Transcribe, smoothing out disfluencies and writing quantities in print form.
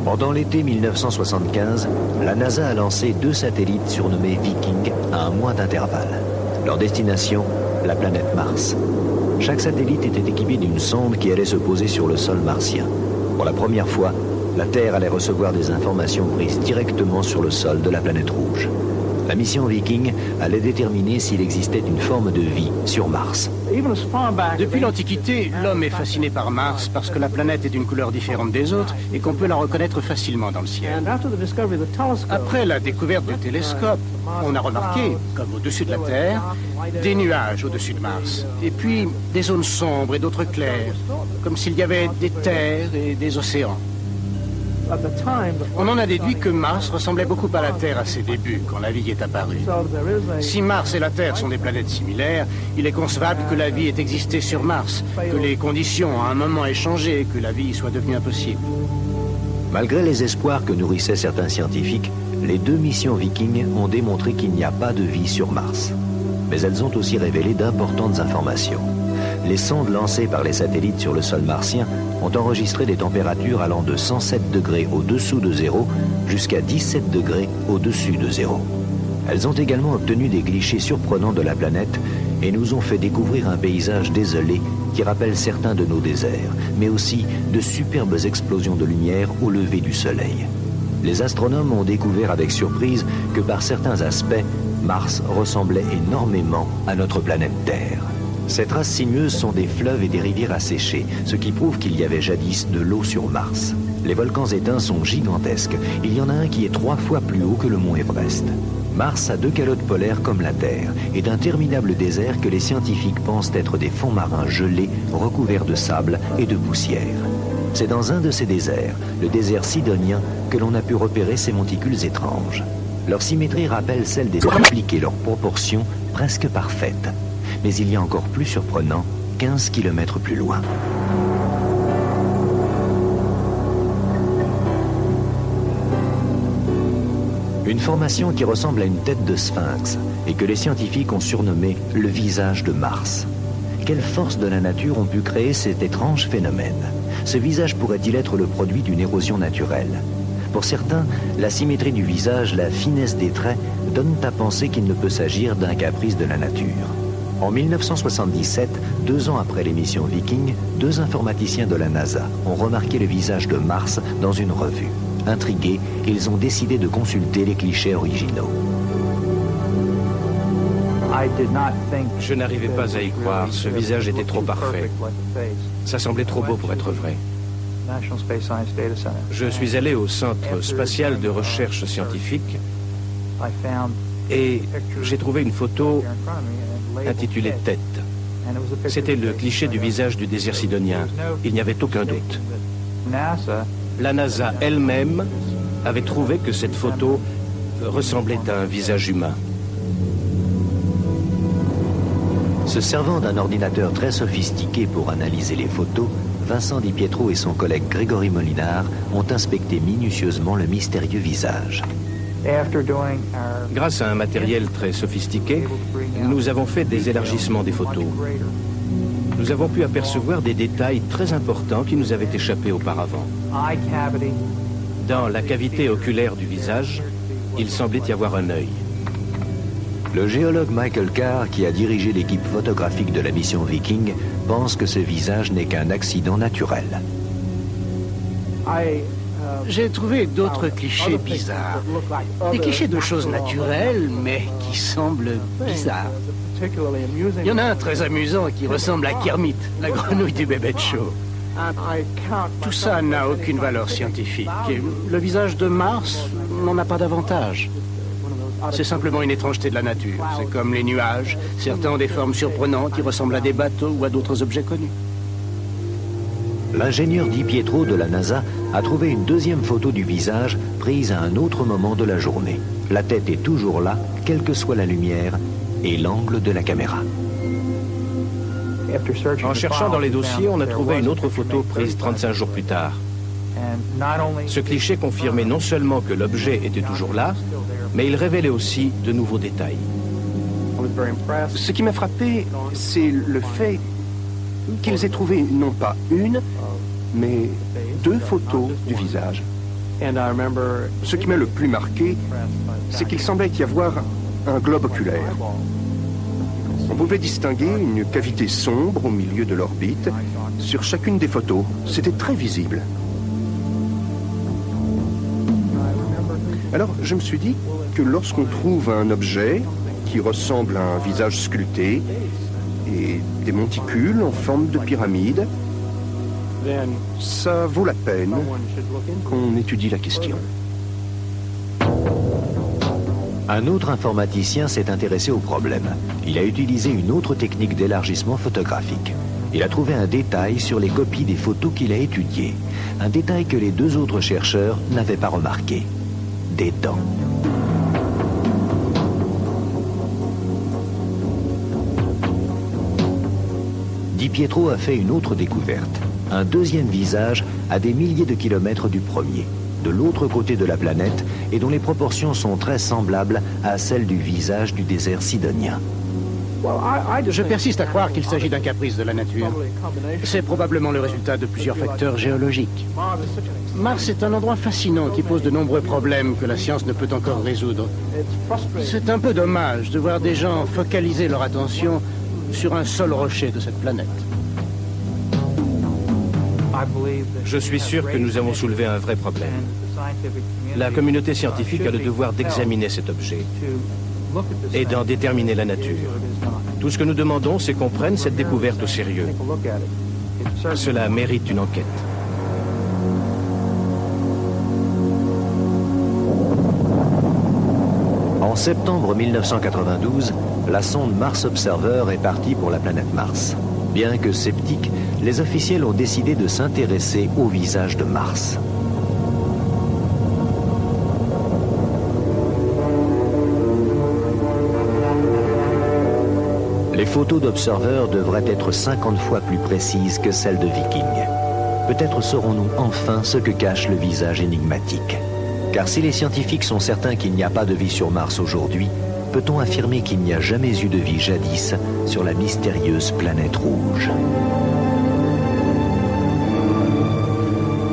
Pendant l'été 1975, la NASA a lancé 2 satellites surnommés Viking à un mois d'intervalle. Leur destination, la planète Mars. Chaque satellite était équipé d'une sonde qui allait se poser sur le sol martien. Pour la première fois, la Terre allait recevoir des informations prises directement sur le sol de la planète rouge. La mission Viking allait déterminer s'il existait une forme de vie sur Mars. Depuis l'Antiquité, l'homme est fasciné par Mars parce que la planète est d'une couleur différente des autres et qu'on peut la reconnaître facilement dans le ciel. Après la découverte du télescope, on a remarqué, comme au-dessus de la Terre, des nuages au-dessus de Mars. Et puis des zones sombres et d'autres claires, comme s'il y avait des terres et des océans. On en a déduit que Mars ressemblait beaucoup à la Terre à ses débuts, quand la vie est apparue. Si Mars et la Terre sont des planètes similaires, il est concevable que la vie ait existé sur Mars, que les conditions à un moment aient changé et que la vie soit devenue impossible. Malgré les espoirs que nourrissaient certains scientifiques, les 2 missions Viking ont démontré qu'il n'y a pas de vie sur Mars. Mais elles ont aussi révélé d'importantes informations. Les sondes lancées par les satellites sur le sol martien ont enregistré des températures allant de 107 degrés au-dessous de zéro jusqu'à 17 degrés au-dessus de zéro. Elles ont également obtenu des clichés surprenants de la planète et nous ont fait découvrir un paysage désolé qui rappelle certains de nos déserts, mais aussi de superbes explosions de lumière au lever du soleil. Les astronomes ont découvert avec surprise que par certains aspects, Mars ressemblait énormément à notre planète Terre. Ces traces sinueuses sont des fleuves et des rivières asséchées, ce qui prouve qu'il y avait jadis de l'eau sur Mars. Les volcans éteints sont gigantesques. Il y en a un qui est 3 fois plus haut que le mont Everest. Mars a 2 calottes polaires comme la Terre et d'interminables déserts que les scientifiques pensent être des fonds marins gelés recouverts de sable et de poussière. C'est dans un de ces déserts, le désert sidonien, que l'on a pu repérer ces monticules étranges. Leur symétrie rappelle celle des tropiques et leurs proportions presque parfaites. Mais il y a encore plus surprenant, 15 km plus loin. Une formation qui ressemble à une tête de sphinx et que les scientifiques ont surnommé le visage de Mars. Quelles forces de la nature ont pu créer cet étrange phénomène? Ce visage pourrait-il être le produit d'une érosion naturelle? Pour certains, la symétrie du visage, la finesse des traits donnent à penser qu'il ne peut s'agir d'un caprice de la nature. En 1977, 2 ans après l'émission Viking, 2 informaticiens de la NASA ont remarqué le visage de Mars dans une revue. Intrigués, ils ont décidé de consulter les clichés originaux. Je n'arrivais pas à y croire, ce visage était trop parfait. Ça semblait trop beau pour être vrai. Je suis allé au Centre spatial de recherche scientifique et j'ai trouvé une photo intitulée Tête. C'était le cliché du visage du désert sidonien. Il n'y avait aucun doute. La NASA elle-même avait trouvé que cette photo ressemblait à un visage humain. Se servant d'un ordinateur très sophistiqué pour analyser les photos, Vincent Di Pietro et son collègue Grégory Molinard ont inspecté minutieusement le mystérieux visage. Grâce à un matériel très sophistiqué, nous avons fait des élargissements des photos. Nous avons pu apercevoir des détails très importants qui nous avaient échappé auparavant. Dans la cavité oculaire du visage, il semblait y avoir un œil. Le géologue Michael Carr, qui a dirigé l'équipe photographique de la mission Viking, pense que ce visage n'est qu'un accident naturel. J'ai trouvé d'autres clichés bizarres. Des clichés de choses naturelles, mais qui semblent bizarres. Il y en a un très amusant qui ressemble à Kermit, la grenouille du bébé de show. Tout ça n'a aucune valeur scientifique. Et le visage de Mars n'en a pas davantage. C'est simplement une étrangeté de la nature. C'est comme les nuages. Certains ont des formes surprenantes qui ressemblent à des bateaux ou à d'autres objets connus. L'ingénieur Di Pietro de la NASA a trouvé une 2e photo du visage prise à un autre moment de la journée. La tête est toujours là, quelle que soit la lumière et l'angle de la caméra. En cherchant dans les dossiers, on a trouvé une autre photo prise 35 jours plus tard. Ce cliché confirmait non seulement que l'objet était toujours là, mais il révélait aussi de nouveaux détails. Ce qui m'a frappé, c'est le fait qu'ils aient trouvé non pas une, mais 2 photos du visage. Ce qui m'a le plus marqué, c'est qu'il semblait y avoir un globe oculaire. On pouvait distinguer une cavité sombre au milieu de l'orbite sur chacune des photos. C'était très visible. Alors, je me suis dit que lorsqu'on trouve un objet qui ressemble à un visage sculpté et des monticules en forme de pyramide, ça vaut la peine qu'on étudie la question. Un autre informaticien s'est intéressé au problème. Il a utilisé une autre technique d'élargissement photographique. Il a trouvé un détail sur les copies des photos qu'il a étudiées. Un détail que les 2 autres chercheurs n'avaient pas remarqué. Des dents. Di Pietro a fait une autre découverte. Un deuxième visage à des milliers de kilomètres du premier, de l'autre côté de la planète, et dont les proportions sont très semblables à celles du visage du désert sidonien. Je persiste à croire qu'il s'agit d'un caprice de la nature. C'est probablement le résultat de plusieurs facteurs géologiques. Mars est un endroit fascinant qui pose de nombreux problèmes que la science ne peut encore résoudre. C'est un peu dommage de voir des gens focaliser leur attention sur un seul rocher de cette planète. Je suis sûr que nous avons soulevé un vrai problème. La communauté scientifique a le devoir d'examiner cet objet et d'en déterminer la nature. Tout ce que nous demandons, c'est qu'on prenne cette découverte au sérieux. Cela mérite une enquête. En septembre 1992, la sonde Mars Observer est partie pour la planète Mars. Bien que sceptiques, les officiels ont décidé de s'intéresser au visage de Mars. Les photos d'Observer devraient être 50 fois plus précises que celles de Viking. Peut-être saurons-nous enfin ce que cache le visage énigmatique. Car si les scientifiques sont certains qu'il n'y a pas de vie sur Mars aujourd'hui, peut-on affirmer qu'il n'y a jamais eu de vie jadis sur la mystérieuse planète rouge ?